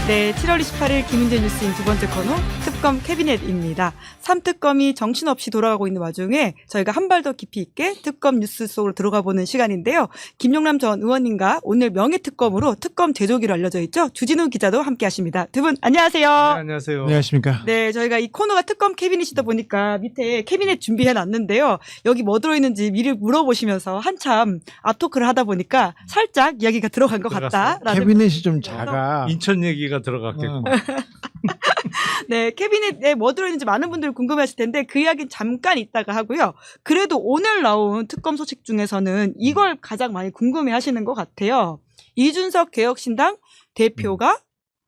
네, 7월 28일 김은재 뉴스인 두 번째 코너 특검 캐비넷입니다. 3특검이 정신없이 돌아가고 있는 와중에 저희가 한 발 더 깊이 있게 특검 뉴스 속으로 들어가 보는 시간인데요. 김용남 전 의원님과 오늘 명예특검으로 특검 제조기로 알려져 있죠. 주진우 기자도 함께 하십니다. 두 분 안녕하세요. 네, 안녕하세요. 안녕하십니까. 네, 저희가 이 코너가 특검 캐비닛이다 보니까 밑에 캐비닛 준비해 놨는데요. 여기 뭐 들어있는지 미리 물어보시면서 한참 앞토크를 하다 보니까 살짝 이야기가 들어간 것 같다라는. 캐비넷이 좀 작아. 인천 얘기가 들어갔겠고. 네, 캐비넷에 뭐 들어있는지 많은 분들이 궁금해하실 텐데 그 이야기는 잠깐 이따가 하고요. 그래도 오늘 나온 특검 소식 중에서는 이걸 가장 많이 궁금해하시는 것 같아요. 이준석 개혁신당 대표가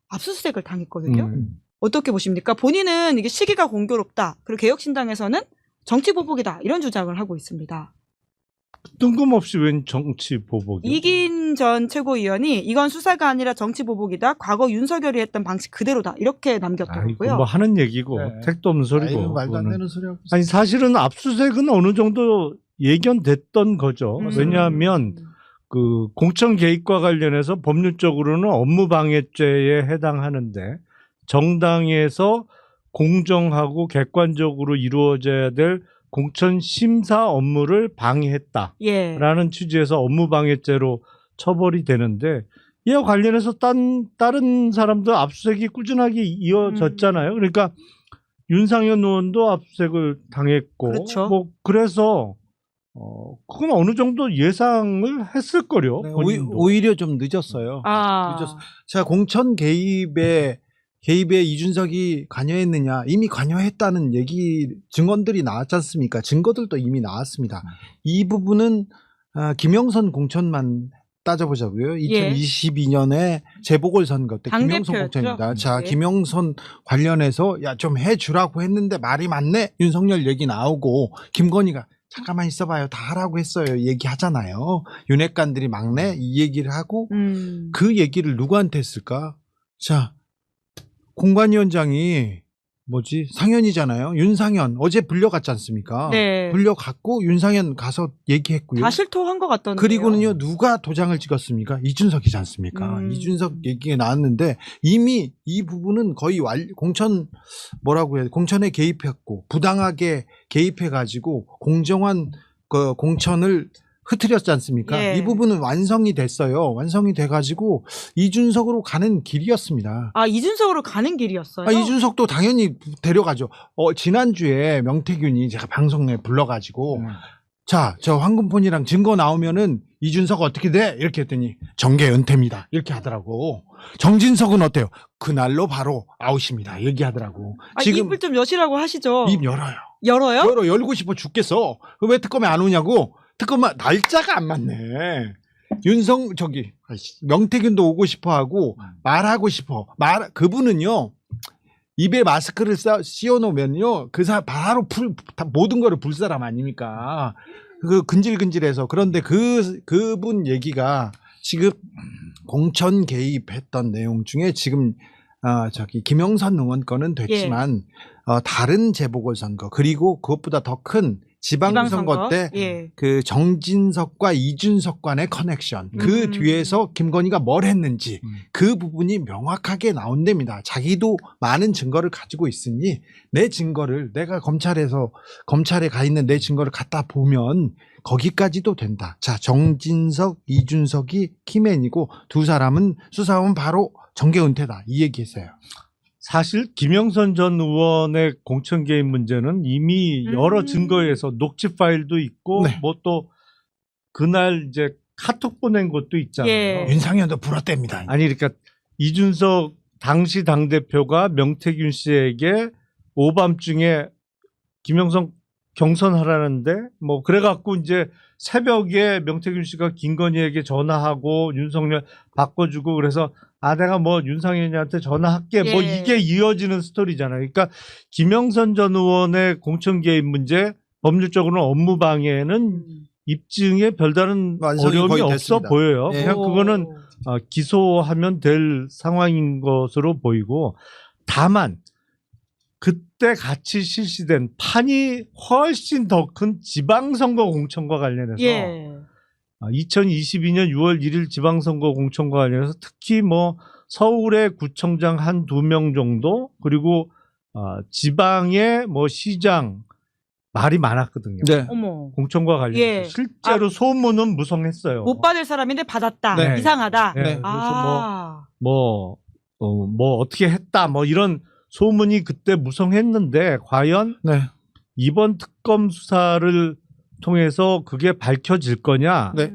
압수수색을 당했거든요. 어떻게 보십니까? 본인은 이게 시기가 공교롭다. 그리고 개혁신당에서는 정치 보복이다. 이런 주장을 하고 있습니다. 뜬금없이 웬 정치 보복이요? 이긴 전 최고위원이 이건 수사가 아니라 정치 보복이다. 과거 윤석열이 했던 방식 그대로다. 이렇게 남겼더라고요. 뭐 하는 얘기고 네. 택도 없는 소리고. 아이고, 말도 안 그거는. 되는 소리하고. 아니 사실은 압수수색은 어느 정도 예견됐던 거죠. 왜냐하면 그 공천 개입과 관련해서 법률적으로는 업무방해죄에 해당하는데 정당에서 공정하고 객관적으로 이루어져야 될 공천 심사 업무를 방해했다라는 예. 취지에서 업무방해죄로 처벌이 되는데 이와 관련해서 다른 사람도 압수수색이 꾸준하게 이어졌잖아요. 그러니까 윤상현 의원도 압수수색을 당했고, 그렇죠. 뭐 그래서 그건 어느 정도 예상을 했을 거요. 네, 오히려 좀 늦었어요. 늦었어. 자, 공천 개입에 이준석이 관여했느냐? 이미 관여했다는 증언들이 나왔지 않습니까? 증거들도 이미 나왔습니다. 이 부분은 김영선 공천만 따져보자고요. 2022년에 재보궐선거 때 김영선 당대표였죠. 공천입니다. 자, 네. 김영선 관련해서 야, 좀 해주라고 했는데 말이 많네. 윤석열 얘기 나오고 김건희가 잠깐만 있어봐요. 다 하라고 했어요. 얘기하잖아요. 윤핵관들이 막내 이 얘기를 하고 그 얘기를 누구한테 했을까? 자, 공관위원장이 상현이잖아요. 윤상현 어제 불려갔지 않습니까? 네. 불려갔고 윤상현 가서 얘기했고요. 다 실토한 것 같던데요. 그리고는요, 누가 도장을 찍었습니까? 이준석이지 않습니까? 이준석 얘기가 나왔는데 이미 이 부분은 거의 공천에 개입했고 부당하게 개입해가지고 공정한 그 공천을 흐트렸지 않습니까? 예. 이 부분은 완성이 됐어요. 완성이 돼가지고 이준석으로 가는 길이었습니다. 이준석으로 가는 길이었어요? 이준석도 당연히 데려가죠. 지난주에 명태균이 제가 방송 내에 불러가지고 자, 저 황금폰이랑 증거 나오면은 이준석 어떻게 돼? 이렇게 했더니 정계 연퇴입니다. 이렇게 하더라고. 정진석은 어때요? 그날로 바로 아웃입니다. 얘기하더라고. 지금 입을 좀 여시라고 하시죠. 입 열어요. 열어요? 열고 싶어 죽겠어. 왜 특검에 안 오냐고? 특검은 날짜가 안 맞네. 명태균도 오고 싶어 하고 말하고 싶어. 그분은요. 입에 마스크를 씌워놓으면요. 바로 모든 거를 불 사람 아닙니까? 근질근질해서. 그런데 그분 얘기가 지금 공천 개입했던 내용 중에 지금, 김영선 의원 건은 됐지만, 다른 재보궐선거, 그리고 그것보다 더 큰 지방선거 때 그 정진석과 이준석 간의 커넥션, 그 뒤에서 김건희가 뭘 했는지 그 부분이 명확하게 나온답니다. 자기도 많은 증거를 가지고 있으니 내 증거를 내가 검찰에 가 있는 내 증거를 갖다 보면 거기까지도 된다. 자, 정진석, 이준석이 키맨이고 두 사람은 수사하면 바로 정계 은퇴다. 이 얘기했어요. 사실 김영선 전 의원의 공천 개입 문제는 이미 여러 증거에서 녹취 파일도 있고 네. 뭐 또 그날 이제 카톡 보낸 것도 있잖아요. 예. 윤상현도 불었답니다. 아니 그러니까 이준석 당시 당대표가 명태균 씨에게 오밤중에 김영선 경선하라는데 뭐 그래갖고 이제 새벽에 명태균 씨가 김건희에게 전화하고 윤석열 바꿔주고 그래서 내가 뭐 윤상현이한테 전화할게 뭐 이게 이어지는 스토리잖아요. 그러니까 김영선 전 의원의 공천 개입 문제 법률적으로는 업무방해는 입증에 별다른 어려움이 없어 됐습니다. 보여요. 네. 그냥 그거는 기소하면 될 상황인 것으로 보이고 다만 그때 같이 실시된 판이 훨씬 더 큰 지방선거 공천과 관련해서 2022년 6월 1일 지방선거 공천과 관련해서 특히 뭐 서울의 구청장 한 2명 정도 그리고 지방의 뭐 시장 말이 많았거든요. 네. 어머. 공천과 관련해서 예. 실제로 소문은 무성했어요. 못 받을 사람인데 받았다. 네. 이상하다. 네. 네. 그래서 뭐 어떻게 했다 뭐 이런 소문이 그때 무성했는데 과연 네. 이번 특검 수사를 통해서 그게 밝혀질 거냐? 네.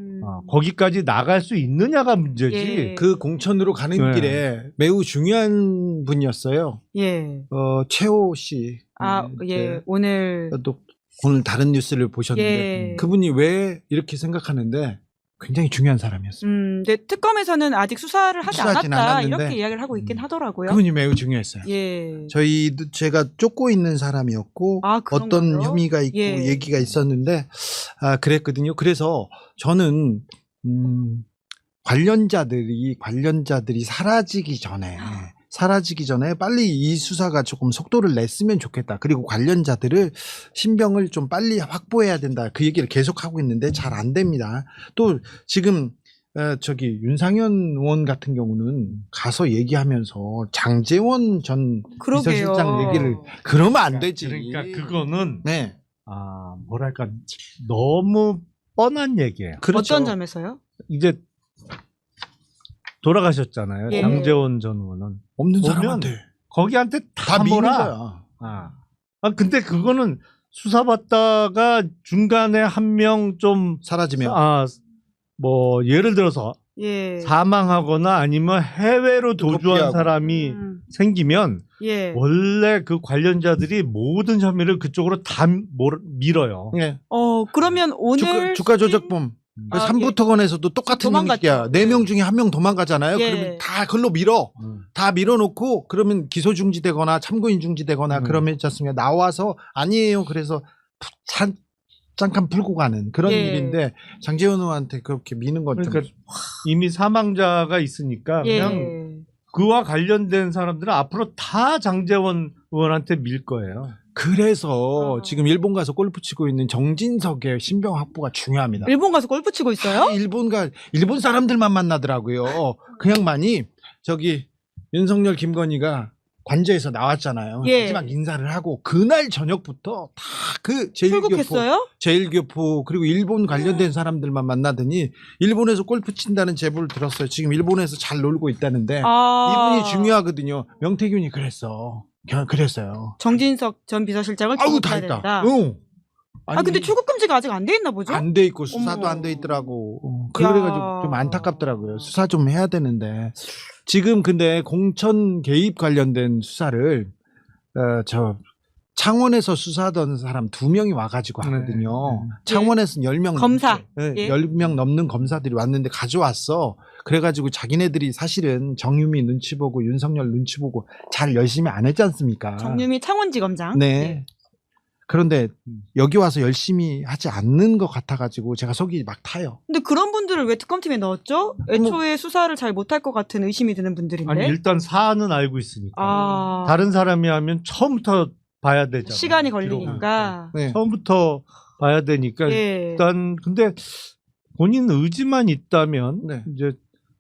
거기까지 나갈 수 있느냐가 문제지. 예. 그 공천으로 가는 네. 길에 매우 중요한 분이었어요. 예. 최호 씨. 예. 오늘 또 오늘 다른 뉴스를 보셨는데 예. 그분이 왜 이렇게 생각하는데 굉장히 중요한 사람이었어요. 근데 특검에서는 아직 수사를 하지 수사하진 않았다 않았는데. 이렇게 이야기를 하고 있긴 하더라고요. 그분이 매우 중요했어요. 예. 제가 쫓고 있는 사람이었고 아, 어떤 그런가요? 혐의가 있고 예. 얘기가 있었는데 그랬거든요. 그래서 저는 관련자들이 사라지기 전에 빨리 이 수사가 조금 속도를 냈으면 좋겠다. 그리고 관련자들을 신병을 좀 빨리 확보해야 된다. 그 얘기를 계속하고 있는데 잘 안 됩니다. 또 지금 윤상현 의원 같은 경우는 가서 얘기하면서 장제원 전 그러게요. 비서실장 얘기를 그러면 안 되지. 그러니까 그거는 네. 뭐랄까 너무 뻔한 얘기예요. 그렇죠. 어떤 점에서요? 이제 돌아가셨잖아요. 예. 장제원 전 의원은 없는 보면 사람한테 거기한테 다 다 미는 몰아. 거야. 근데 그거는 수사받다가 중간에 한 명 좀 사라지면 뭐 예를 들어서 예. 사망하거나 아니면 해외로 도주한 피하고. 사람이 음, 생기면 예. 원래 그 관련자들이 모든 혐의를 그쪽으로 다 밀어요. 네. 그러면 오늘 주가 조작범. 그 아, 삼부특원에서도 똑같은 도망갔죠. 얘기야. 4명 중에 1명 도망가잖아요. 예. 그러면 다 글로 밀어. 다 밀어놓고 그러면 기소 중지되거나 참고인 중지되거나 그러면 있지 않습니까? 나와서 아니에요. 그래서 잠깐 풀고 가는 그런 예. 일인데 장제원 의원한테 그렇게 미는 건 그러니까 좀 이미 사망자가 있으니까 그냥 예. 그와 관련된 사람들은 앞으로 다 장제원 의원한테 밀 거예요. 그래서 지금 일본 가서 골프 치고 있는 정진석의 신병 확보가 중요합니다. 일본 가서 골프 치고 있어요? 일본 사람들만 만나더라고요. 그 양반이 윤석열 김건희가 관저에서 나왔잖아요. 예. 마지막 인사를 하고 그날 저녁부터 다 그 출국했어요? 제일교포 그리고 일본 관련된 사람들만 만나더니 일본에서 골프 친다는 제보를 들었어요. 지금 일본에서 잘 놀고 있다는데 이분이 중요하거든요. 명태균이 그랬어요. 정진석 전 비서실장을 아우 다 출국해야 했다. 된다. 응. 근데 출국 금지가 아직 안 돼 있나 보죠? 안 돼 있고 수사도 어머. 안 돼 있더라고. 그래가지고 좀 안타깝더라고요. 수사 좀 해야 되는데 지금 근데 공천 개입 관련된 수사를 창원에서 수사하던 사람 2명이 와가지고 하거든요. 네. 창원에서는 10명 검사. 네, 예. 10명 넘는 검사들이 왔는데 가져왔어. 그래가지고 자기네들이 사실은 정유미 눈치 보고 윤석열 눈치 보고 잘 열심히 안 했지 않습니까? 정유미 창원지검장. 네. 예. 그런데 여기 와서 열심히 하지 않는 것 같아가지고 제가 속이 막 타요. 근데 그런 분들을 왜 특검팀에 넣었죠? 애초에 수사를 잘 못할 것 같은 의심이 드는 분들인데. 아니 일단 사안은 알고 있으니까 아. 다른 사람이 하면 처음부터 봐야 되잖아요. 시간이 기록을. 걸리니까. 네. 처음부터 봐야 되니까 예. 일단 근데 본인 의지만 있다면 네. 이제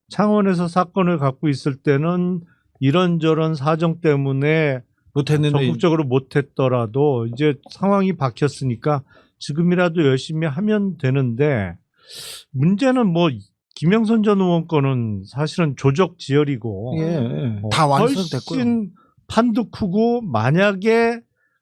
창원에서 사건을 갖고 있을 때는 이런저런 사정 때문에 못했는데 적극적으로 못했더라도 이제 상황이 박혔으니까 지금이라도 열심히 하면 되는데 문제는 뭐 김영선 전 의원 거는 사실은 조적지열이고 예, 다 완성됐고요. 훨씬 판도 크고 만약에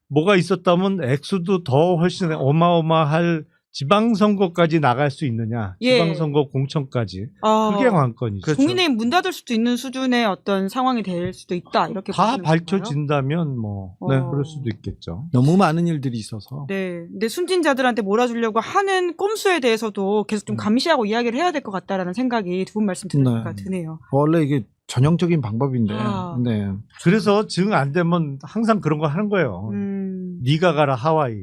뭐가 있었다면 액수도 더 훨씬 어마어마할 지방선거까지 나갈 수 있느냐. 예. 지방선거 공천까지. 그게 관건이죠. 그렇죠. 국민의힘 문 닫을 수도 있는 수준의 어떤 상황이 될 수도 있다. 이렇게 다 보시는 건가요? 밝혀진다면 뭐 네. 그럴 수도 있겠죠. 너무 많은 일들이 있어서 네. 근데 순진자들한테 몰아주려고 하는 꼼수에 대해서도 계속 좀 감시하고 이야기를 해야 될 것 같다라는 생각이 두 분 말씀 들으니까 네. 드네요. 원래 이게 전형적인 방법인데 네. 그래서 증 안 되면 항상 그런 거 하는 거예요. 네가 가라 하와이.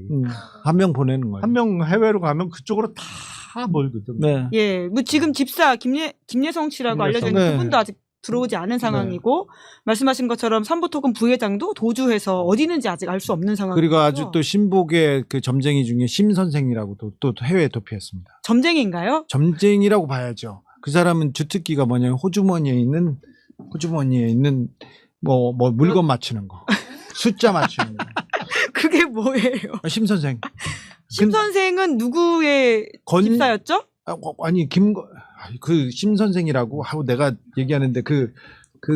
한 명 보내는 거예요. 한 명 해외로 가면 그쪽으로 다 몰거든. 네. 예, 뭐 지금 집사 김예성 씨라고 알려져 있는 네. 그분도 아직 들어오지 않은 상황이고 말씀하신 것처럼 삼부토금 부회장도 도주해서 어디 있는지 아직 알 수 없는 상황이고 그리고 아주 또 신복의 그 점쟁이 중에 심 선생이라고 또 해외에 도피했습니다. 점쟁이인가요? 점쟁이라고 봐야죠. 그 사람은 주특기가 뭐냐면 호주머니에 있는 호주머니에 있는 뭐 물건 맞추는 거, 숫자 맞추는 거. 그게 뭐예요? 심 선생. 심 선생은 누구의 집사였죠? 아니 심 선생이라고 하고 내가 얘기하는데 그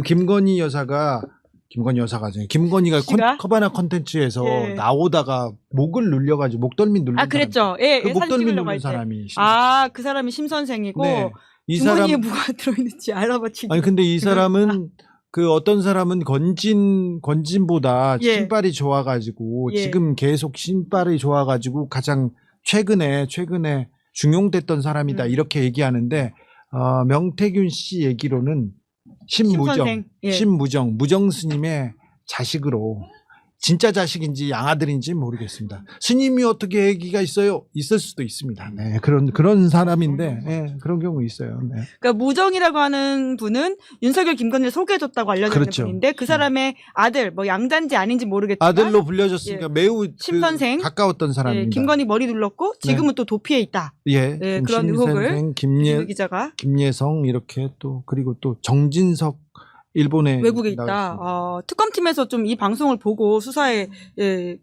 김건희 여사가 김건희가 씨가? 커바나 컨텐츠에서 예. 나오다가 목을 눌려가지고 목덜미 눌린 아, 그랬죠. 예, 그 예, 사진 목덜미 찍으려고 할 눌린 때. 사람이 아, 그 사람이 심 선생이고 네. 이 주머니에 사람 뭐가 들어있는지 알아봐 주기. 아니 근데 이 사람은 그 어떤 사람은 건진보다 예. 신발이 좋아가지고 예. 지금 계속 신발이 좋아가지고 가장 최근에 중용됐던 사람이다 이렇게 얘기하는데 명태균 씨 얘기로는 심선생. 예. 무정 스님의 자식으로 진짜 자식인지 양아들인지 모르겠습니다. 스님이 어떻게 얘기가 있을 수도 있습니다. 네, 그런 사람인데 네, 그런 경우 있어요. 네. 그러니까 무정이라고 하는 분은 윤석열 김건희를 소개해줬다고 알려져 있는 그렇죠. 분인데 그 사람의 아들 뭐 양자인지 아닌지 모르겠지만 아들로 불려졌으니까 매우 심 선생. 가까웠던 사람입니다. 예, 김건희 머리 눌렀고 지금은 또 도피해 있다. 예, 예, 그런 의혹을 김 기자가 김예성 이렇게 또 그리고 또 정진석 일본에 외국에 있다. 나갔습니다. 특검팀에서 좀 이 방송을 보고 수사에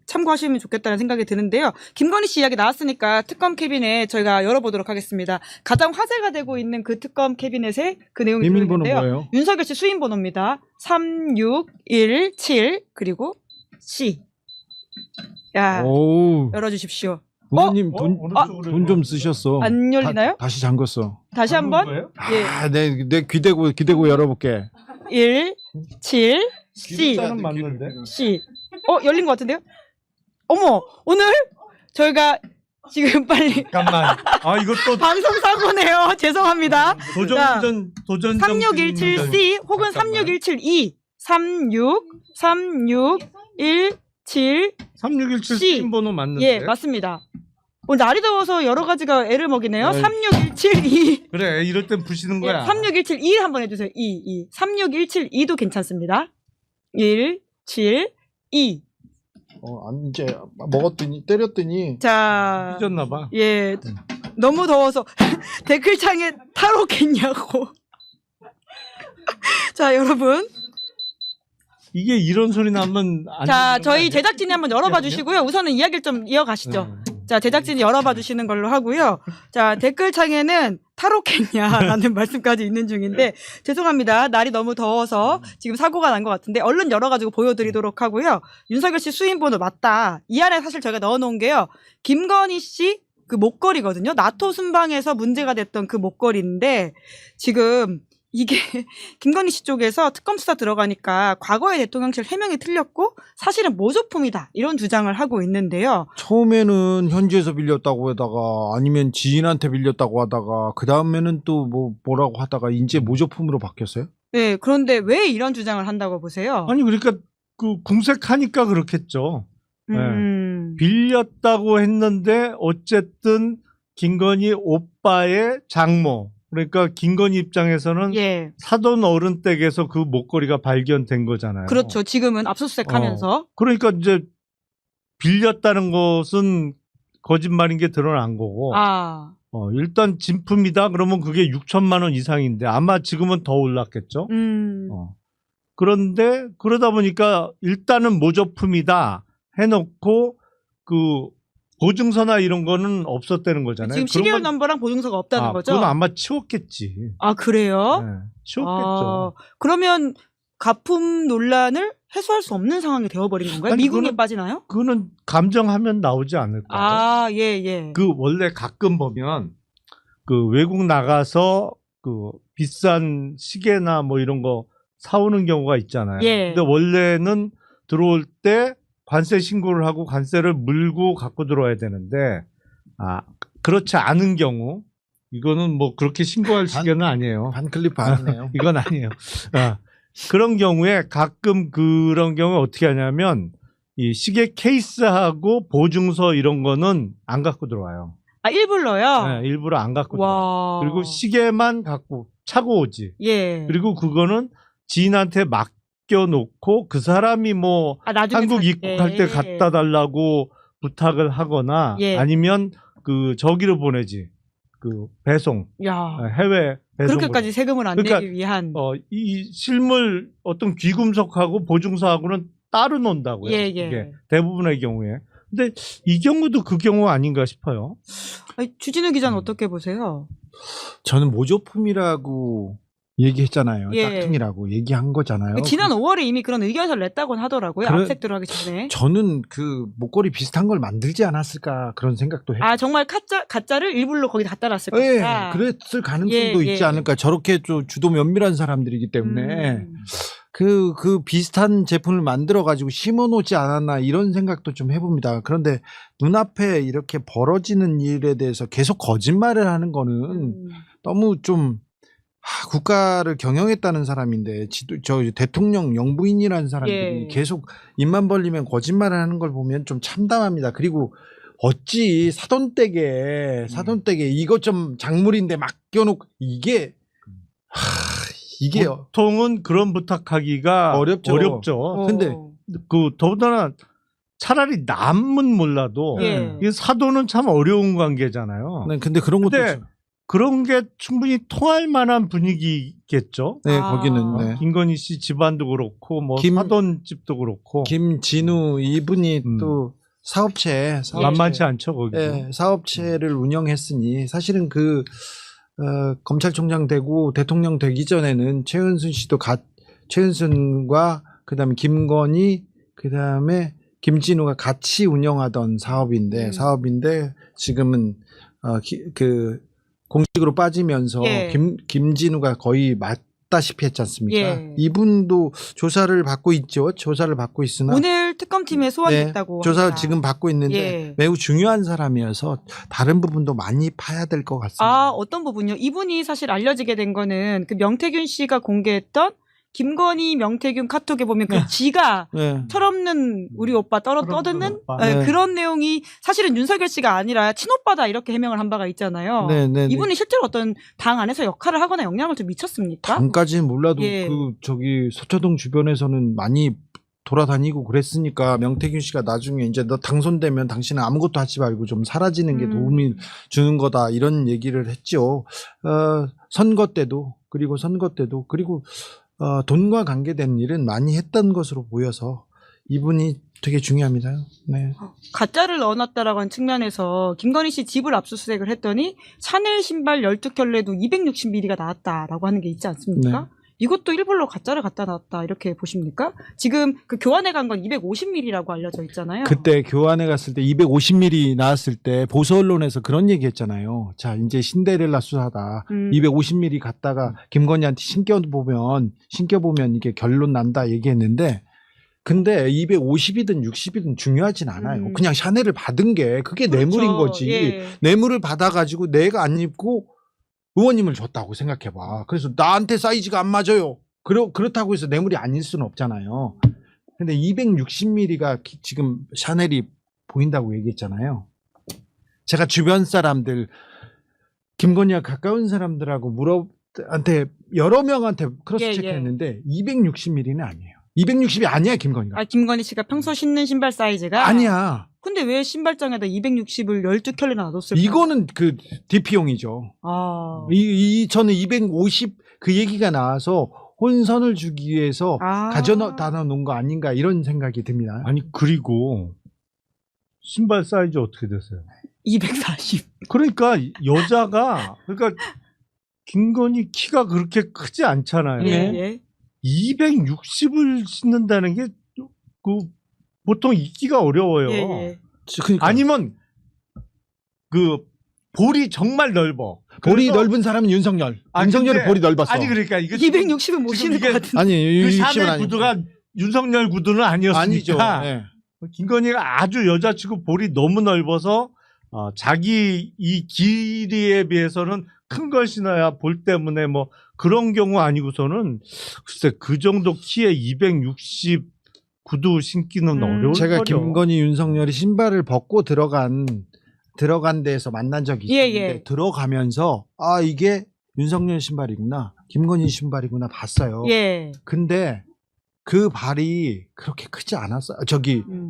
참고하시면 좋겠다는 생각이 드는데요. 김건희 씨 이야기 나왔으니까 특검 캐비넷 저희가 열어보도록 하겠습니다. 가장 화제가 되고 있는 그 특검 캐비넷에 그 내용이 비밀번호 들어있는데요. 뭐예요? 윤석열 씨 수임 번호입니다. 3617 그리고 C. 야, 오, 열어주십시오. 부모님 돈 좀 쓰셨어. 안 열리나요? 다시 잠궜어. 다시 한번. 예. 내 귀대고 열어볼게. 1, 7, C. 숫자는 맞는데. C. 열린 것 같은데요? 어머, 오늘 저희가 지금 빨리 잠깐만. 이것도 방송 사고네요. 죄송합니다. 도전 3617C 혹은 36172. 3617 3617 C. 수임 번호 맞는데. 예, 맞습니다. 오늘 날이 더워서 여러 가지가 애를 먹이네요. 네. 36172. 그래, 이럴 땐 부시는 예, 거야. 36172 한번 해주세요. 36172도 괜찮습니다. 1, 7, 2. 이제 때렸더니 자, 삐졌나 봐. 예, 너무 더워서 댓글창에 탈옥했냐고. 자, 여러분. 이게 이런 소리 나면 안 자, 되는 거 저희 아니야? 제작진이 한번 열어봐 주시고요. 우선은 이야기를 좀 이어가시죠. 자, 제작진이 열어봐 주시는 걸로 하고요. 자, 댓글창에는 탈옥했냐라는 말씀까지 있는 중인데 죄송합니다. 날이 너무 더워서 지금 사고가 난 것 같은데 얼른 열어가지고 보여드리도록 하고요. 윤석열 씨 수임번호 맞다. 이 안에 사실 저희가 넣어놓은 게요. 김건희 씨 그 목걸이거든요. 나토 순방에서 문제가 됐던 그 목걸이인데 지금 이게 김건희 씨 쪽에서 특검 수사 들어가니까 과거의 대통령실 해명이 틀렸고 사실은 모조품이다 이런 주장을 하고 있는데요. 처음에는 현지에서 빌렸다고 하다가 아니면 지인한테 빌렸다고 하다가 그 다음에는 또 뭐라고 하다가 이제 모조품으로 바뀌었어요? 네, 그런데 왜 이런 주장을 한다고 보세요? 아니 그러니까 그 궁색하니까 그렇겠죠. 빌렸다고 했는데 어쨌든 김건희 오빠의 장모 그러니까 김건희 입장에서는 예, 사돈 어른 댁에서 그 목걸이가 발견된 거잖아요. 그렇죠. 지금은 압수수색하면서 그러니까 이제 빌렸다는 것은 거짓말인 게 드러난 거고. 일단 진품이다 그러면 그게 6천만 원 이상인데 아마 지금은 더 올랐겠죠. 그런데 그러다 보니까 일단은 모조품이다 해놓고 그 보증서나 이런 거는 없었다는 거잖아요. 지금 시리얼 넘버랑 보증서가 없다는 거죠? 그건 아마 치웠겠지. 아, 그래요? 네, 치웠겠죠. 그러면 가품 논란을 해소할 수 없는 상황이 되어버린 건가요? 아니, 미국에 그거는- 빠지나요? 그거는 감정하면 나오지 않을까요? 예. 그 원래 가끔 보면 그 외국 나가서 그 비싼 시계나 뭐 이런 거 사오는 경우가 있잖아요. 예. 근데 원래는 들어올 때 관세 신고를 하고 관세를 물고 갖고 들어와야 되는데 그렇지 않은 경우 이거는 뭐 그렇게 신고할 시계는 아니에요. 반클립 아니네요. 이건 아니에요. 그런 경우에 가끔 그런 경우에 어떻게 하냐면 이 시계 케이스하고 보증서 이런 거는 안 갖고 들어와요. 일부러요? 네, 일부러 안 갖고 들어와요. 와. 그리고 시계만 갖고 차고 오지. 예. 그리고 그거는 지인한테 맡겨놓고 그 사람이 뭐 나중에 한국 입국할 때 갖다 달라고 부탁을 하거나 예. 아니면 그 저기로 보내지. 그 배송 야. 해외 배송 그렇게까지 세금을 안 그러니까, 내기 위한. 이 실물 어떤 귀금속하고 보증서하고는 따로 논다고요. 예, 예. 이게 대부분의 경우에. 근데 이 경우도 그 경우 아닌가 싶어요. 아니, 주진우 기자는 어떻게 보세요? 저는 모조품이라고 얘기했잖아요. 예. 짝퉁이라고 얘기한 거잖아요. 지난 5월에 이미 그런 의견서를 냈다고는 하더라고요. 그래- 압색 들어가기 전에. 저는 그 목걸이 비슷한 걸 만들지 않았을까 그런 생각도 해요. 아 정말 가짜를 일부러 거기 갖다 놨을 예, 것이다. 그랬을 가능성도 예, 있지 예. 않을까. 저렇게 좀 주도 면밀한 사람들이기 때문에 음. 그 비슷한 제품을 만들어 가지고 심어 놓지 않았나 이런 생각도 좀 해봅니다. 그런데 눈앞에 이렇게 벌어지는 일에 대해서 계속 거짓말을 하는 거는 음. 너무 좀 국가를 경영했다는 사람인데 저 대통령 영부인이라는 사람들이 예. 계속 입만 벌리면 거짓말을 하는 걸 보면 좀 참담합니다. 그리고 어찌 사돈댁에 이것 좀 작물인데 맡겨놓고 이게 보통은 그런 부탁하기가 어렵죠. 근데 그 더군다나 차라리 남은 몰라도 예. 이 사도는 참 어려운 관계잖아요. 네, 근데 그런 것도 근데 있어요. 그런 게 충분히 통할 만한 분위기겠죠. 네, 아. 거기는 네. 김건희 씨 집안도 그렇고 뭐 김- 사돈 집도 그렇고 김진우 이분이 음. 또 사업체 만만치 않죠 거기도. 예, 사업체를 운영했으니 사실은 검찰총장 되고 대통령 되기 전에는 최은순 씨도 최은순과 그다음에 김건희 그다음에 김진우가 같이 운영하던 사업인데 지금은 공식으로 빠지면서 예. 김진우가 거의 맞다시피 했지 않습니까? 예. 이분도 조사를 받고 있죠. 조사를 받고 있으나 오늘 특검팀에 소환됐다고. 조사를 합니다. 지금 받고 있는데 예. 매우 중요한 사람이어서 다른 부분도 많이 파야 될 것 같습니다. 아 어떤 부분요? 이분이 사실 알려지게 된 거는 그 명태균 씨가 공개했던 김건희 명태균 카톡에 보면 그 지가 네. 철없는 우리 오빠 떠드는 오빠. 네. 그런 내용이 사실은 윤석열 씨가 아니라 친오빠다 이렇게 해명을 한 바가 있잖아요. 네. 이분이 실제로 어떤 당 안에서 역할을 하거나 영향을 좀 미쳤습니까? 당까지는 몰라도 예. 서초동 주변에서는 많이 돌아다니고 그랬으니까 명태균 씨가 나중에 이제 너 당선되면 당신은 아무것도 하지 말고 좀 사라지는 게 도움이 주는 거다 이런 얘기를 했죠. 선거 때도 그리고 돈과 관계된 일은 많이 했던 것으로 보여서 이분이 되게 중요합니다. 네. 가짜를 넣어놨다라고 하는 측면에서 김건희 씨 집을 압수수색을 했더니 샤넬 신발 12켤레도 260ml가 나왔다라고 하는 게 있지 않습니까? 네. 이것도 일부러 가짜를 갖다 놨다 이렇게 보십니까? 지금 그 교환해 간 건 250ml라고 알려져 있잖아요. 그때 교환에 갔을 때 250ml 나왔을 때 보수 언론에서 그런 얘기 했잖아요. 자, 이제 신데렐라 수사다. 250ml 갔다가 김건희한테 신겨보면 이게 결론 난다 얘기했는데 근데 250이든 60이든 중요하진 않아요. 그냥 샤넬을 받은 게 그게 그렇죠. 뇌물인 거지. 예. 뇌물을 받아가지고 내가 안 입고 의원님을 줬다고 생각해봐. 그래서 나한테 사이즈가 안 맞아요. 그렇다고 해서 뇌물이 아닐 수는 없잖아요. 근데 260ml가 지금 샤넬이 보인다고 얘기했잖아요. 제가 주변 사람들, 김건희와 가까운 사람들하고 여러 명한테 크로스 체크했는데 260ml는 아니에요. 260이 아니야, 김건희가. 아, 김건희 씨가 평소 신는 신발 사이즈가 아니야. 근데 왜 신발장에다 260을 12켤레나 놔뒀을까? 이거는 DP용이죠. 아. 저는 250 그 얘기가 나와서 혼선을 주기 위해서 가져다 놓은 거 아닌가 이런 생각이 듭니다. 아니 그리고 신발 사이즈 어떻게 되세요? 240. 그러니까 여자가 김건희 키가 그렇게 크지 않잖아요. 예. 260을 신는다는 게 보통 입기가 어려워요. 예. 그러니까. 아니면 볼이 정말 넓어. 볼이 넓은 사람은 윤석열이 근데- 볼이 넓었어. 아니 그러니까 이거 260은 못 신을 것 같은데. 아니 그 60은 샤넬 아니죠. 구두가 윤석열 구두는 아니었으니까. 아니죠. 네. 김건희가 아주 여자치고 볼이 너무 넓어서 자기 이 길이에 비해서는 큰 걸 신어야 볼 때문에 뭐 그런 경우 아니고서는 글쎄 그 정도 키에 260 구두 신기는 어려울 제가 거죠. 김건희 윤석열이 신발을 벗고 들어간 데에서 만난 적이 있는데 들어가면서 이게 윤석열 신발이구나 김건희 신발이구나 봤어요. 예. 근데 그 발이 그렇게 크지 않았어요.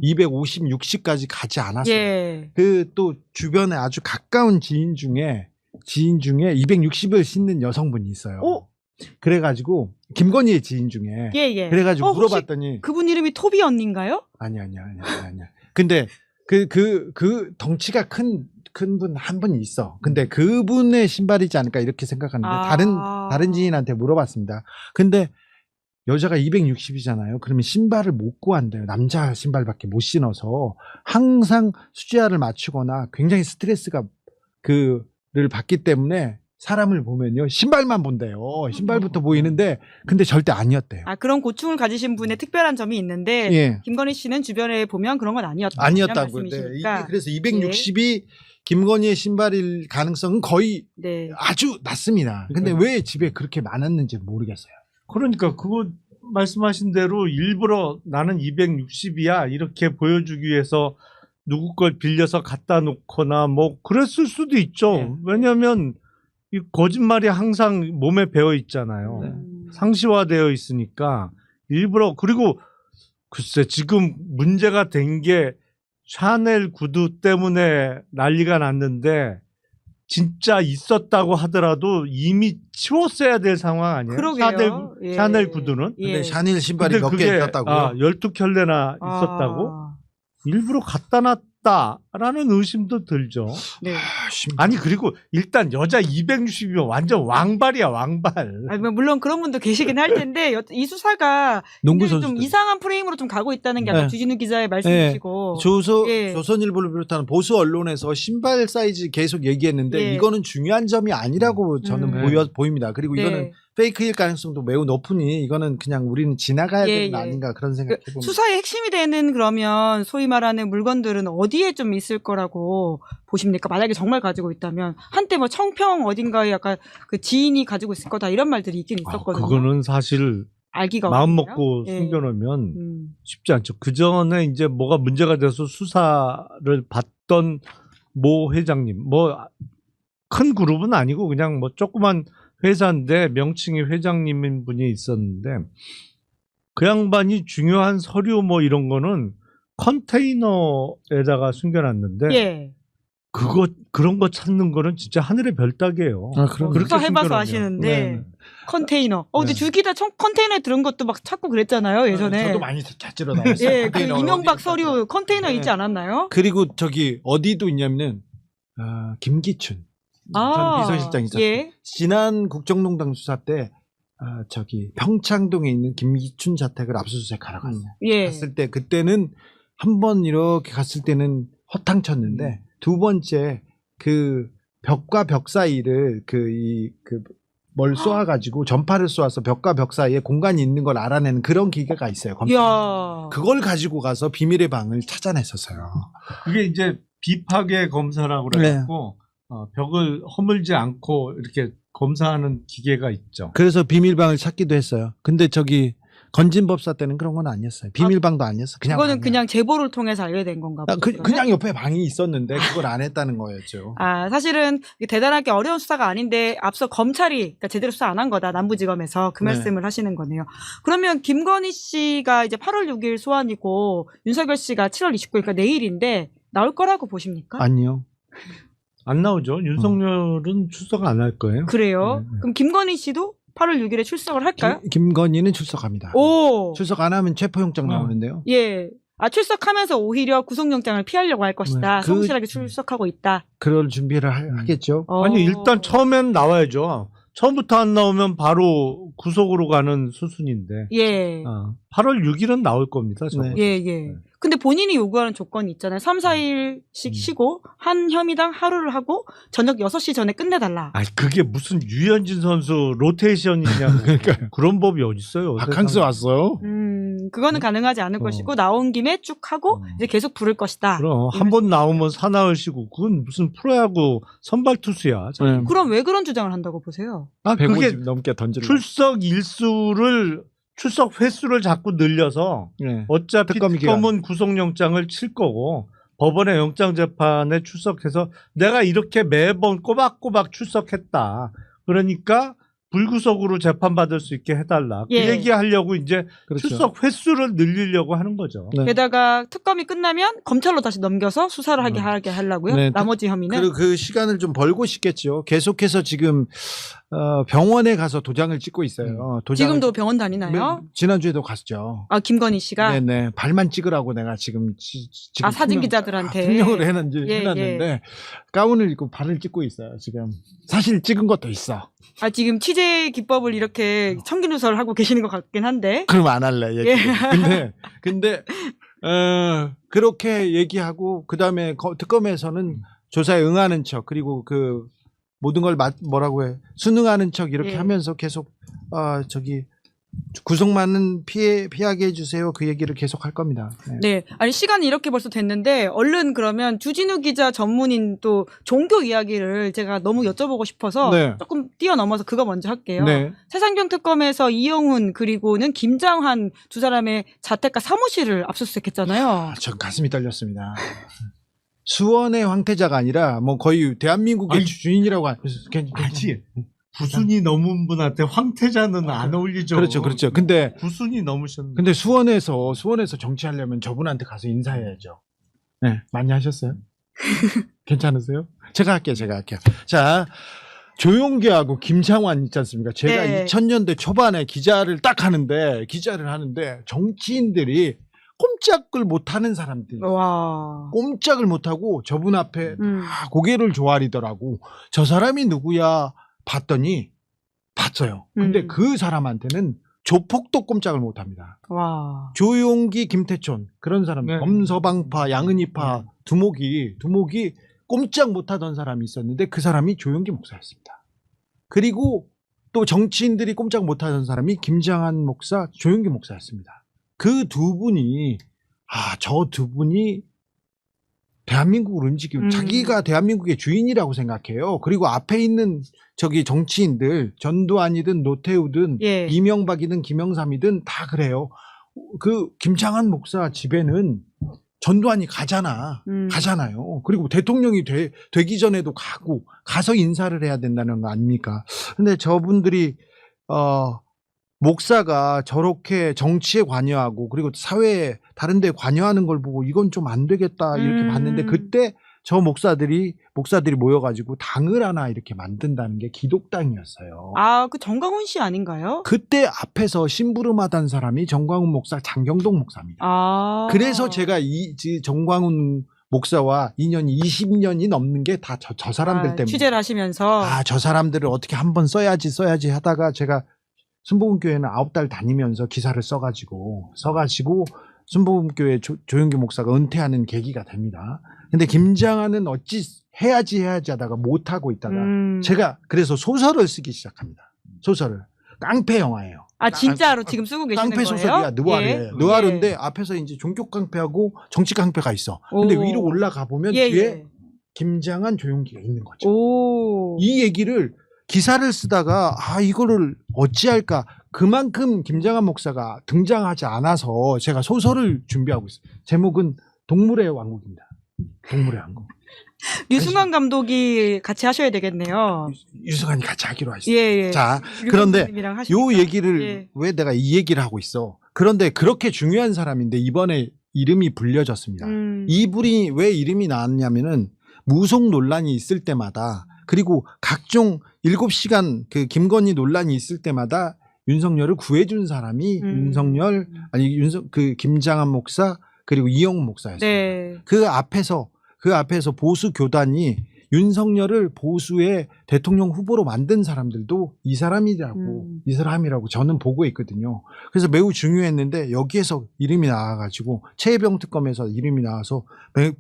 250, 60까지 가지 않았어요. 예. 또 주변에 아주 가까운 지인 중에 지인 중에 260을 신는 여성분이 있어요. 오! 그래가지고 김건희의 지인 중에 예, 예. 그래가지고 혹시 물어봤더니 그분 이름이 토비 언니인가요? 아니야. 근데 그 덩치가 큰 분 한 분이 있어. 근데 그분의 신발이지 않을까 이렇게 생각하는데 다른 지인한테 물어봤습니다. 근데 여자가 260이잖아요. 그러면 신발을 못 구한대요. 남자 신발밖에 못 신어서 항상 수지화를 맞추거나 굉장히 스트레스가 그를 받기 때문에 사람을 보면요 신발만 본대요. 신발부터 보이는데 근데 절대 아니었대요. 아, 그런 고충을 가지신 분의 특별한 점이 있는데 예. 김건희 씨는 주변에 보면 그런 건 아니었다. 아니었다고요. 네. 말씀이시니까. 그래서 260이 김건희의 신발일 가능성은 거의 네. 아주 낮습니다. 근데 왜 집에 그렇게 많았는지 모르겠어요. 그러니까 그거 말씀하신 대로 일부러 나는 260이야 이렇게 보여주기 위해서 누구 걸 빌려서 갖다 놓거나 뭐 그랬을 수도 있죠. 네. 왜냐하면 이 거짓말이 항상 몸에 배어 있잖아요. 네. 상시화되어 있으니까 일부러. 그리고 글쎄 지금 문제가 된 게 샤넬 구두 때문에 난리가 났는데 진짜 있었다고 하더라도 이미 치웠어야 될 상황 아니에요? 그러게요. 예. 샤넬 구두는? 예. 근데 샤넬 신발이 근데 몇 개 그게, 있었다고요? 12켤레나 있었다고? 일부러 갖다 놨다라는 의심도 들죠. 네. 아니 그리고 일단 여자 260이면 완전 왕발이야 왕발. 아니, 물론 그런 분도 계시긴 할 텐데 이 수사가 농구 굉장히 좀 선수들. 이상한 프레임으로 좀 가고 있다는 게 아까 네. 주진우 기자의 말씀이시고 예. 조선일보를 비롯한 보수 언론에서 신발 사이즈 계속 얘기했는데 예. 이거는 중요한 점이 아니라고 저는 보입니다. 그리고 네. 이거는 페이크일 가능성도 매우 높으니 이거는 그냥 우리는 지나가야 예, 되는 거 예. 아닌가 그런 그 생각해봅니다. 수사의 핵심이 되는 그러면 소위 말하는 물건들은 어디에 좀 있을 거라고 보십니까? 만약에 정말 가지고 있다면 한때 뭐 청평 어딘가에 약간 그 지인이 가지고 있을 거다 이런 말들이 있긴 있었거든요. 그거는 사실 알기가 마음 어렵네요. 먹고 예. 숨겨놓으면 쉽지 않죠. 그 전에 이제 뭐가 문제가 돼서 수사를 받던 모 회장님, 뭐 큰 그룹은 아니고 그냥 뭐 조그만 회사인데 명칭이 회장님인 분이 있었는데 그 양반이 중요한 서류 뭐 이런 거는 컨테이너에다가 숨겨놨는데 예. 그런 거 찾는 거는 진짜 하늘의 별 따기예요. 그럼 그렇게 수사 해봐서 숨겨놓으면. 아시는데 네. 컨테이너. 근데 네. 주기다 컨테이너에 들은 것도 막 찾고 그랬잖아요 예전에. 저도 많이 찾으러 다녔어요. 예, 그 컨테이너 이명박 어디 서류 컨테이너 네. 있지 않았나요? 그리고 저기 어디도 있냐면은 김기춘 전 비서실장 있었어요. 예. 지난 국정농단 수사 때 저기 평창동에 있는 김기춘 자택을 압수수색하러 갔어요. 예. 갔을 때 그때는 한 번 이렇게 갔을 때는 허탕쳤는데 두 번째 그 벽과 벽 사이를 뭘 쏘아가지고 전파를 쏘아서 벽과 벽 사이에 공간이 있는 걸 알아내는 그런 기계가 있어요. 이야. 그걸 가지고 가서 비밀의 방을 찾아냈었어요. 그게 이제 비파괴 검사라고 그래갖고 벽을 허물지 않고 이렇게 검사하는 기계가 있죠. 그래서 비밀방을 찾기도 했어요. 근데 저기 건진법사 때는 그런 건 아니었어요. 비밀방도 아니었어. 그냥 그거는 방이야. 그냥 제보를 통해서 알게 된 건가 보죠. 그냥 옆에 방이 있었는데 그걸 안 했다는 거였죠. 사실은 대단하게 어려운 수사가 아닌데 앞서 검찰이 그러니까 제대로 수사 안 한 거다 남부지검에서 그 네. 말씀을 하시는 거네요. 그러면 김건희 씨가 이제 8월 6일 소환이고 윤석열 씨가 7월 29일 그러니까 내일인데 나올 거라고 보십니까? 아니요. 안 나오죠. 윤석열은 출석 안 할 거예요. 그래요? 네. 그럼 김건희 씨도 8월 6일에 출석을 할까요? 김건희는 출석합니다. 오. 출석 안 하면 체포영장 나오는데요. 예. 출석하면서 오히려 구속영장을 피하려고 할 것이다. 네. 성실하게 출석하고 있다. 그럴 준비를 하겠죠. 아니 일단 처음엔 나와야죠. 처음부터 안 나오면 바로 구속으로 가는 수순인데. 예. 8월 6일은 나올 겁니다. 저거. 예, 예. 근데 본인이 요구하는 조건이 있잖아요. 3, 4일씩 쉬고 한 혐의당 하루를 하고 저녁 6시 전에 끝내달라. 그게 무슨 유현진 선수 로테이션이냐고. 그러니까요. 그런 법이 어딨어요. 바캉스 왔어요. 그거는 가능하지 않을 것이고 나온 김에 쭉 하고 이제 계속 부를 것이다. 그럼 한 번 나오면 사나흘 쉬고 그건 무슨 프로야구 선발 투수야. 네. 그럼 왜 그런 주장을 한다고 보세요? 그게 150 넘게 던지려. 출석 횟수를 자꾸 늘려서 네. 어차피 특검 특검은 구속영장을 칠 거고 법원의 영장재판에 출석해서 내가 이렇게 매번 꼬박꼬박 출석했다. 그러니까 불구속으로 재판받을 수 있게 해달라. 그 예. 얘기하려고 이제 그렇죠. 출석 횟수를 늘리려고 하는 거죠. 네. 게다가 특검이 끝나면 검찰로 다시 넘겨서 수사를 하게 하려고요. 네. 나머지 혐의는. 그리고 그 시간을 좀 벌고 싶겠죠. 계속해서 지금 병원에 가서 도장을 찍고 있어요. 도장을 지금도 병원 다니나요? 지난주에도 갔죠. 아, 김건희 씨가. 네네. 발만 찍으라고 내가 지금 아, 사진 기자들한테. 증명을 예, 해놨는데 가운을 입고 발을 찍고 있어요. 지금 사실 찍은 것도 있어. 아, 지금 취재 기법을 이렇게 청기누설 하고 계시는 것 같긴 한데. 그럼 안 할래. 얘기. 예. 근데 그렇게 얘기하고 그다음에 특검에서는 조사에 응하는 척 그리고 그 모든 걸 뭐라고 해 순응하는 척 이렇게 예. 하면서 계속 저기 구속만은 피하게 해주세요. 그 얘기를 계속 할 겁니다. 네. 네. 아니, 시간이 이렇게 벌써 됐는데, 얼른 그러면 주진우 기자 전문인 또 종교 이야기를 제가 너무 여쭤보고 싶어서 네. 조금 뛰어넘어서 그거 먼저 할게요. 네. 새상경 특검에서 이영훈 그리고는 김장한 두 사람의 자택과 사무실을 압수수색했잖아요. 전 가슴이 떨렸습니다. 수원의 황태자가 아니라 뭐 거의 대한민국의 아니, 주인이라고 아니, 구순이 넘은 분한테 황태자는 안 어울리죠. 그렇죠. 근데 구순이 넘으셨는데. 근데 수원에서 정치하려면 저분한테 가서 인사해야죠. 네, 많이 하셨어요? 괜찮으세요? 제가 할게요. 자, 조용기하고 김창완 있지 않습니까? 제가 네. 2000년대 초반에 기자를 하는데 정치인들이 꼼짝을 못하는 사람들, 와. 꼼짝을 못하고 저분 앞에 음. 다 고개를 조아리더라고. 저 사람이 누구야? 봤어요. 근데 그 사람한테는 조폭도 꼼짝을 못합니다. 와. 조용기, 김태촌 그런 사람, 네. 검서방파, 양은이파, 두목이 꼼짝 못하던 사람이 있었는데 그 사람이 조용기 목사였습니다. 그리고 또 정치인들이 꼼짝 못하던 사람이 김장한 목사, 조용기 목사였습니다. 그 두 분이 저 두 분이 대한민국을 움직이고 자기가 대한민국의 주인이라고 생각해요. 그리고 앞에 있는 저기 정치인들 전두환이든 노태우든 예. 이명박이든 김영삼이든 다 그래요. 그 김창한 목사 집에는 전두환이 가잖아요. 그리고 대통령이 되기 전에도 가서 인사를 해야 된다는 거 아닙니까? 근데 저분들이 목사가 저렇게 정치에 관여하고 그리고 사회에 다른 데 관여하는 걸 보고 이건 좀 안 되겠다 이렇게 봤는데 그때 저 목사들이 모여가지고 당을 하나 이렇게 만든다는 게 기독당이었어요. 아, 그 정광훈 씨 아닌가요? 그때 앞에서 심부름하던 사람이 정광훈 목사, 장경동 목사입니다. 아. 그래서 제가 정광훈 목사와 인연이 20년이 넘는 게 다 저 사람들 때문에. 취재를 하시면서. 저 사람들을 어떻게 한번 써야지 하다가 제가 순복음교회는 9달 다니면서 기사를 써가지고 순복음교회 조용기 목사가 은퇴하는 계기가 됩니다. 근데 김장한은 어찌 해야지 하다가 못하고 있다가 제가 그래서 소설을 쓰기 시작합니다. 소설을. 깡패 영화예요. 아, 진짜로 지금 쓰고 계시는 깡패 거예요? 소설이야. 느와르예요. 예. 느와르인데 앞에서 이제 종교 깡패하고 정치 깡패가 있어. 근데 오. 위로 올라가 보면 예, 뒤에 예. 김장한 조용기가 있는 거죠. 오. 이 얘기를 기사를 쓰다가 이거를 어찌할까. 그만큼 김장한 목사가 등장하지 않아서 제가 소설을 준비하고 있어요. 제목은 동물의 왕국입니다. 동물의 왕국. 류승환 감독이 같이 하셔야 되겠네요. 유승환이 같이 하기로 했어요. 예. 자, 류승환 그런데 선생님이랑 하시니까. 요 얘기를 예. 왜 내가 이 얘기를 하고 있어? 그런데 그렇게 중요한 사람인데 이번에 이름이 불려졌습니다. 이분이 왜 이름이 나왔냐면은 무속 논란이 있을 때마다 그리고 각종 7시간 그 김건희 논란이 있을 때마다 윤석열을 구해준 사람이 그 김장한 목사 그리고 이영훈 목사였습니다. 네. 그 앞에서 보수 교단이 윤석열을 보수의 대통령 후보로 만든 사람들도 이 사람이라고 저는 보고 있거든요. 그래서 매우 중요했는데 여기에서 이름이 나와가지고 최혜병 특검에서 이름이 나와서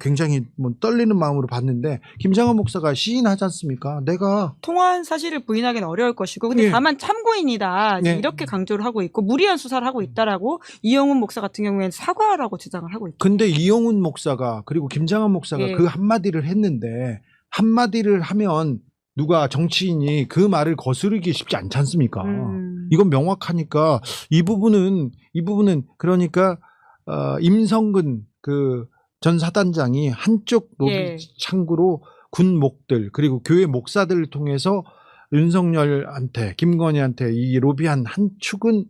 굉장히 떨리는 마음으로 봤는데 김장한 목사가 시인하지 않습니까? 내가 통화한 사실을 부인하기는 어려울 것이고 근데 예. 다만 참고인이다 예. 이렇게 강조를 하고 있고 무리한 수사를 하고 있다라고 이영훈 목사 같은 경우에는 사과하라고 주장을 하고 있죠. 근데 이영훈 목사가 그리고 김장한 목사가 예. 그 한마디를 했는데 한마디를 하면 누가 정치인이 그 말을 거스르기 쉽지 않지 않습니까? 이건 명확하니까 이 부분은 그러니까 임성근 그 전 사단장이 한쪽 로비 예. 창구로 군목들 그리고 교회 목사들을 통해서 윤석열한테 김건희한테 이 로비한 한 축은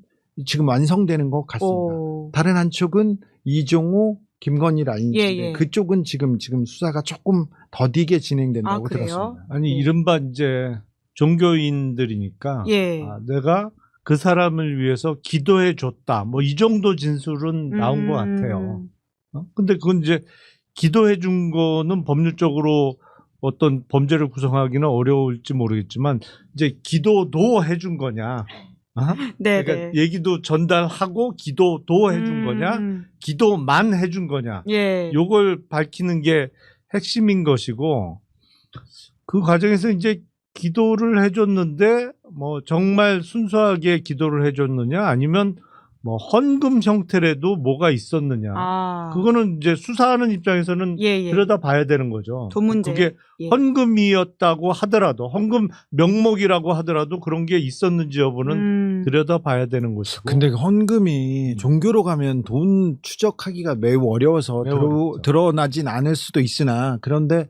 지금 완성되는 것 같습니다. 오. 다른 한 축은 이종호, 김건희 라인인데 예. 그쪽은 지금 수사가 조금 더디게 진행된다고 아, 그래요? 들었습니다. 아니 예. 이른바 이제 종교인들이니까 예. 내가 그 사람을 위해서 기도해 줬다. 뭐 이 정도 진술은 나온 것 같아요. 근데 그건 이제 기도해 준 거는 법률적으로 어떤 범죄를 구성하기는 어려울지 모르겠지만 이제 기도도 해준 거냐? 네, 그러니까 네. 얘기도 전달하고 기도도 해준 거냐? 기도만 해준 거냐? 예. 요걸 밝히는 게 핵심인 것이고 그 과정에서 이제 기도를 해줬는데 뭐 정말 순수하게 기도를 해줬느냐 아니면 뭐 헌금 형태라도 뭐가 있었느냐 아. 그거는 이제 수사하는 입장에서는 예, 예. 들여다 봐야 되는 거죠. 돈 문제. 그게 예. 헌금이었다고 하더라도 헌금 명목이라고 하더라도 그런 게 있었는지 여부는 들여다 봐야 되는 것이고. 근데 그 헌금이 종교로 가면 돈 추적하기가 매우 어려워서 매우 어렵죠. 드러나진 않을 수도 있으나 그런데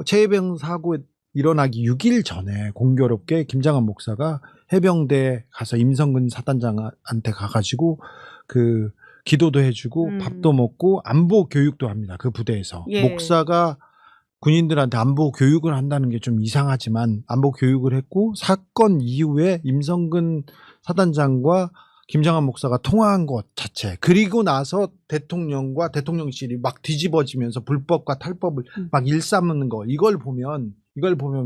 최혜병 사고 일어나기 6일 전에 공교롭게 김장한 목사가 해병대 가서 임성근 사단장한테 가가지고 그 기도도 해주고 밥도 먹고 안보 교육도 합니다. 그 부대에서. 예. 목사가 군인들한테 안보 교육을 한다는 게 좀 이상하지만 안보 교육을 했고 사건 이후에 임성근 사단장과 김장한 목사가 통화한 것 자체 그리고 나서 대통령과 대통령실이 막 뒤집어지면서 불법과 탈법을 막 일삼는 거 이걸 보면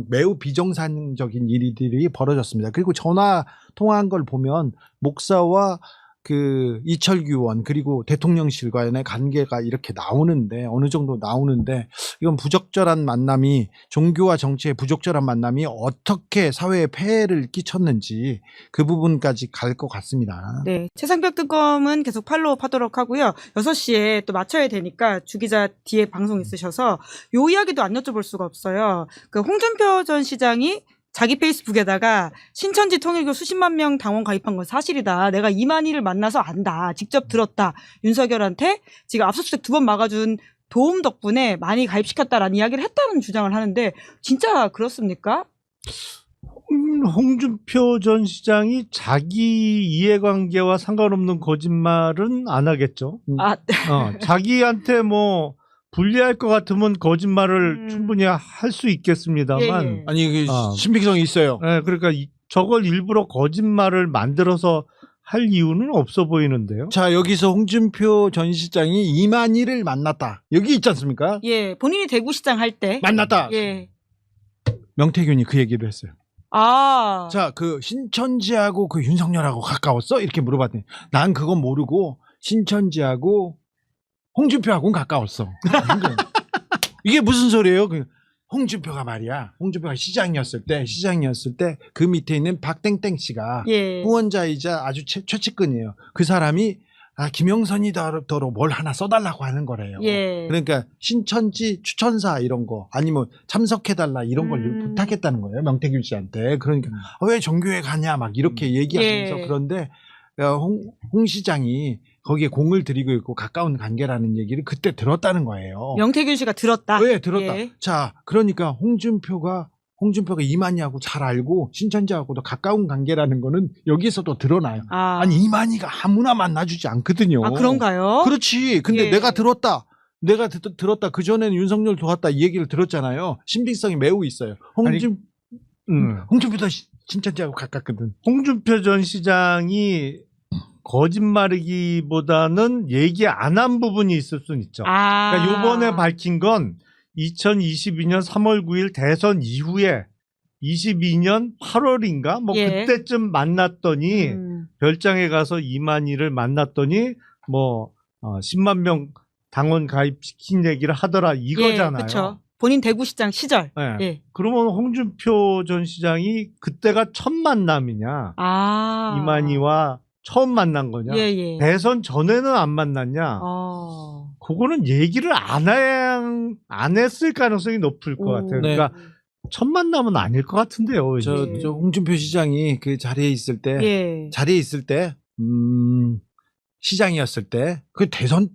매우 비정상적인 일들이 벌어졌습니다. 그리고 전화 통화한 걸 보면 목사와 그 이철규 의원 그리고 대통령실과의 관계가 이렇게 나오는데 어느 정도 나오는데 이건 부적절한 만남이 종교와 정치의 부적절한 만남이 어떻게 사회에 폐해를 끼쳤는지 그 부분까지 갈 것 같습니다. 네. 최상벽 특검은 계속 팔로우하도록 하고요. 6시에 또 맞춰야 되니까 주 기자 뒤에 방송 있으셔서 요 이야기도 안 여쭤볼 수가 없어요. 그 홍준표 전 시장이 자기 페이스북에다가 신천지 통일교 수십만 명 당원 가입한 건 사실이다. 내가 이만희를 만나서 안다. 직접 들었다. 윤석열한테 지금 압수수색 2번 막아준 도움 덕분에 많이 가입시켰다라는 이야기를 했다는 주장을 하는데 진짜 그렇습니까? 홍준표 전 시장이 자기 이해관계와 상관없는 거짓말은 안 하겠죠. 아, 자기한테 뭐 불리할 것 같으면 거짓말을 충분히 할 수 있겠습니다만 예, 예. 아니 이게 신빙성이 있어요. 네, 그러니까 저걸 일부러 거짓말을 만들어서 할 이유는 없어 보이는데요. 자 여기서 홍준표 전 시장이 이만희를 만났다. 여기 있지 않습니까? 예, 본인이 대구시장 할 때. 만났다. 예. 명태균이 그 얘기를 했어요. 아. 자, 그 신천지하고 그 윤석열하고 가까웠어? 이렇게 물어봤더니 난 그건 모르고 신천지하고 홍준표하고는 가까웠어. 이게 무슨 소리예요? 홍준표가 말이야. 홍준표가 시장이었을 때 그 밑에 있는 박땡땡 씨가 예. 후원자이자 아주 최측근이에요. 그 사람이 김영선이더러 뭘 하나 써달라고 하는 거래요. 예. 그러니까 신천지 추천사 이런 거 아니면 참석해달라 이런 걸 부탁했다는 거예요. 명태균 씨한테. 그러니까 왜 종교에 가냐 막 이렇게 얘기하면서 예. 그런데 홍 시장이 거기에 공을 들이고 있고 가까운 관계라는 얘기를 그때 들었다는 거예요. 명태균 씨가 들었다. 왜 들었다. 예. 자, 그러니까 홍준표가 이만희하고 잘 알고 신천지하고도 가까운 관계라는 거는 여기서도 드러나요. 아니 이만희가 아무나 만나주지 않거든요. 아, 그런가요? 그렇지. 근데 예. 내가 들었다. 그전에는 윤석열 도왔다 이 얘기를 들었잖아요. 신빙성이 매우 있어요. 홍준표도 신천지하고 가깝거든. 홍준표 전 시장이 거짓말이기보다는 얘기 안 한 부분이 있을 수는 있죠. 그러니까 이번에 밝힌 건 2022년 3월 9일 대선 이후에 22년 8월인가 뭐 예. 그때쯤 만났더니 별장에 가서 이만희를 만났더니 뭐 10만 명 당원 가입시킨 얘기를 하더라 이거잖아요. 예, 그렇죠. 본인 대구시장 시절. 네. 예. 그러면 홍준표 전 시장이 그때가 첫 만남이냐? 이만희와 처음 만난 거냐? 예, 예. 대선 전에는 안 만났냐? 그거는 얘기를 안 했을 가능성이 높을 것 같아요. 네. 그러니까 첫 만남은 아닐 것 같은데요. 저 홍준표 시장이 그 자리에 있을 때, 시장이었을 때, 그 대선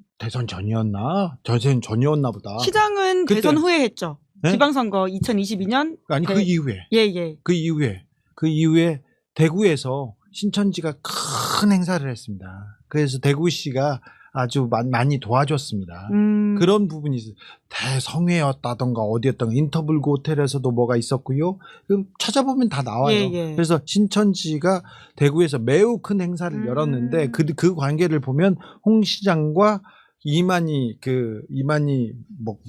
전이었나? 대선 전이었나 보다. 시장은 그때, 대선 후에 했죠. 네? 지방선거 2022년. 아니 그 이후에 예. 그 이후에 대구에서 신천지가 큰 행사를 했습니다. 그래서 대구시가 아주 많이 도와줬습니다. 그런 부분이 있어요. 대성회였다던가 어디였던가 인터블고 호텔에서도 뭐가 있었고요. 찾아보면 다 나와요. 예. 그래서 신천지가 대구에서 매우 큰 행사를 열었는데 그 관계를 보면 홍 시장과 이만희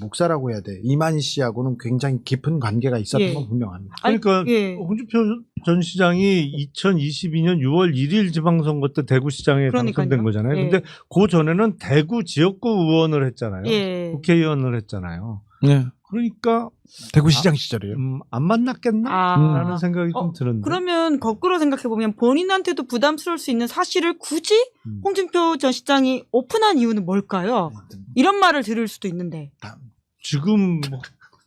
목사라고 해야 돼. 이만희 씨하고는 굉장히 깊은 관계가 있었던 예. 건 분명합니다. 그러니까 예. 홍준표 전 시장이 2022년 6월 1일 지방선거 때 대구시장에 그러니까요. 당선된 거잖아요. 예. 근데 그 전에는 대구 지역구 의원을 했잖아요. 예. 국회의원을 했잖아요. 네. 그러니까 대구시장 시절이에요. 안 만났겠나? 아. 라는 생각이 좀 드는데. 그러면 거꾸로 생각해보면 본인한테도 부담스러울 수 있는 사실을 굳이 홍준표 전 시장이 오픈한 이유는 뭘까요? 이런 말을 들을 수도 있는데. 지금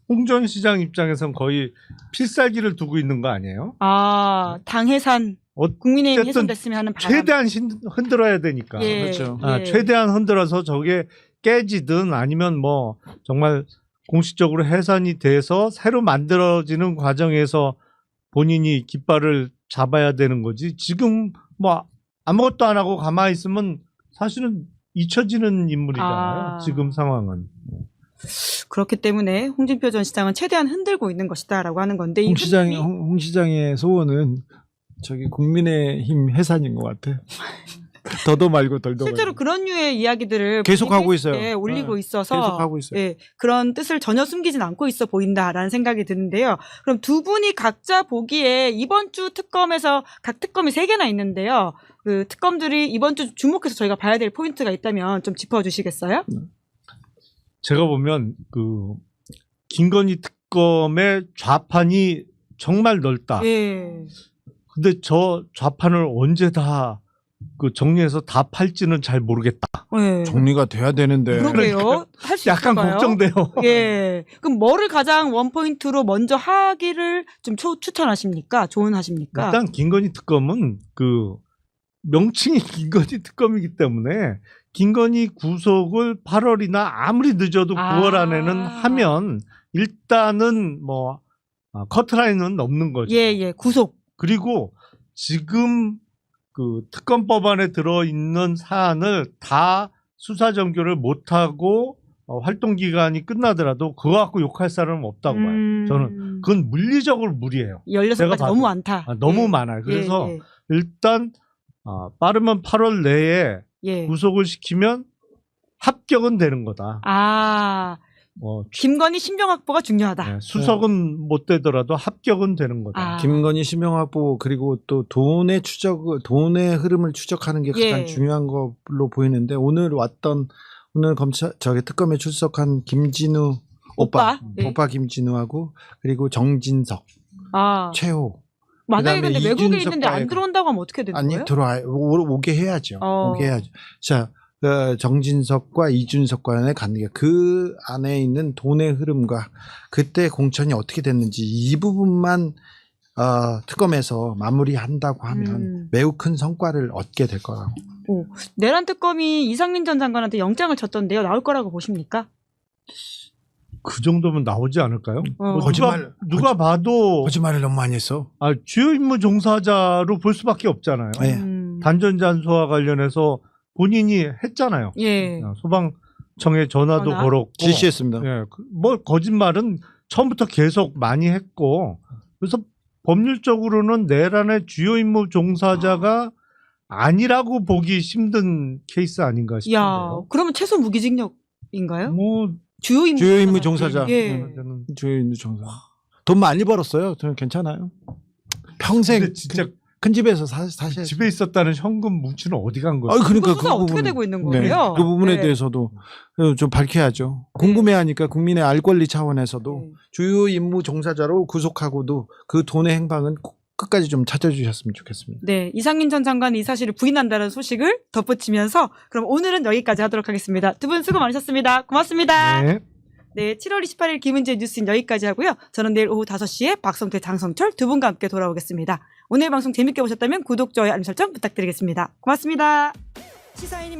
홍 전 시장 입장에선 거의 필살기를 두고 있는 거 아니에요? 아, 당 해산, 국민의힘 어쨌든 해산됐으면 하는 바람. 최대한 흔들어야 되니까. 예, 그렇죠. 예. 최대한 흔들어서 저게 깨지든 아니면 뭐 정말 공식적으로 해산이 돼서 새로 만들어지는 과정에서 본인이 깃발을 잡아야 되는 거지. 지금 뭐 아무것도 안 하고 가만히 있으면 사실은 잊혀지는 인물이잖아요. 지금 상황은. 그렇기 때문에 홍준표 전 시장은 최대한 흔들고 있는 것이다라고 하는 건데 홍 시장의 소원은 저기 국민의힘 해산인 것 같아. 더도 말고 덜도 실제로 말고. 그런 류의 이야기들을 계속 하고 있어요. 올리고 네. 있어서 계속 하고 있어요. 예, 그런 뜻을 전혀 숨기진 않고 있어 보인다라는 생각이 드는데요. 그럼 두 분이 각자 보기에 이번 주 특검에서 각 특검이 3개나 있는데요. 그 특검들이 이번 주 주목해서 저희가 봐야 될 포인트가 있다면 좀 짚어주시겠어요? 제가 보면 그 김건희 특검의 좌판이 정말 넓다. 예. 근데 저 좌판을 언제 다 그 정리해서 다 팔지는 잘 모르겠다. 예. 정리가 돼야 되는데. 그러게요. 할 수 약간 있을까요? 걱정돼요. 예. 그럼 뭐를 가장 원포인트로 먼저 하기를 좀 추천하십니까? 조언하십니까? 일단 김건희 특검은 그 명칭이 김건희 특검이기 때문에 김건희 구속을 8월이나 아무리 늦어도 9월 안에는 하면 일단은 뭐 커트라인은 넘는 거죠. 예. 구속. 그리고 지금 그 특검 법안에 들어있는 사안을 다 수사 전교를 못하고 활동 기간이 끝나더라도 그거 갖고 욕할 사람은 없다고 봐요. 저는 그건 물리적으로 무리예요. 16가지 너무 많다. 너무 많아요. 그래서 일단 빠르면 8월 내에 구속을 시키면 합격은 되는 거다. 김건희 신병 확보가 중요하다. 네, 수석은 못 되더라도 합격은 되는 거다. 김건희 신병 확보 그리고 또 돈의 흐름을 추적하는 게 가장 중요한 걸로 보이는데 오늘 특검에 출석한 김진우 오빠 김진우하고 그리고 정진석, 최호. 만약에 근데 외국에 있는데 안 들어온다고 하면 어떻게 되는 거예요? 아니 오게 해야죠. 자. 정진석과 이준석 간의 관계, 그 안에 있는 돈의 흐름과 그때 공천이 어떻게 됐는지 이 부분만 특검에서 마무리한다고 하면 매우 큰 성과를 얻게 될 거라고. 내란 특검이 이상민 전 장관한테 영장을 쳤던데요. 나올 거라고 보십니까? 그 정도면 나오지 않을까요? 누가 봐도 거짓말을 너무 많이 했어. 주요 임무 종사자로 볼 수밖에 없잖아요. 단전잔소와 관련해서 본인이 했잖아요. 소방청에 전화도 걸었고 지시했습니다. 뭐 거짓말은 처음부터 계속 많이 했고 그래서 법률적으로는 내란의 주요 임무 종사자가 아니라고 보기 힘든 케이스 아닌가 싶은데요. 그러면 최소 무기징역인가요? 뭐 주요 임무 종사자. 주요 임무 종사자. 돈 많이 벌었어요. 저는 괜찮아요. 평생 진짜 큰 집에서 사실 집에 있었다는 현금 뭉치는 어디 간 거예요? 그러니까 수사 어떻게 되고 있는 거예요? 그 부분에 대해서도 좀 밝혀야죠. 궁금해하니까 국민의 알 권리 차원에서도 주요 임무 종사자로 구속하고도 그 돈의 행방은 끝까지 좀 찾아주셨으면 좋겠습니다. 네, 이상민 전 장관이 이 사실을 부인한다는 소식을 덧붙이면서 그럼 오늘은 여기까지 하도록 하겠습니다. 두 분 수고 많으셨습니다. 고맙습니다. 네, 7월 28일 김은지의 뉴스는 여기까지 하고요. 저는 내일 오후 5시에 박성태, 장성철 두 분과 함께 돌아오겠습니다. 오늘 방송 재밌게 보셨다면 구독, 좋아요, 알림 설정 부탁드리겠습니다. 고맙습니다. 시사인입니다.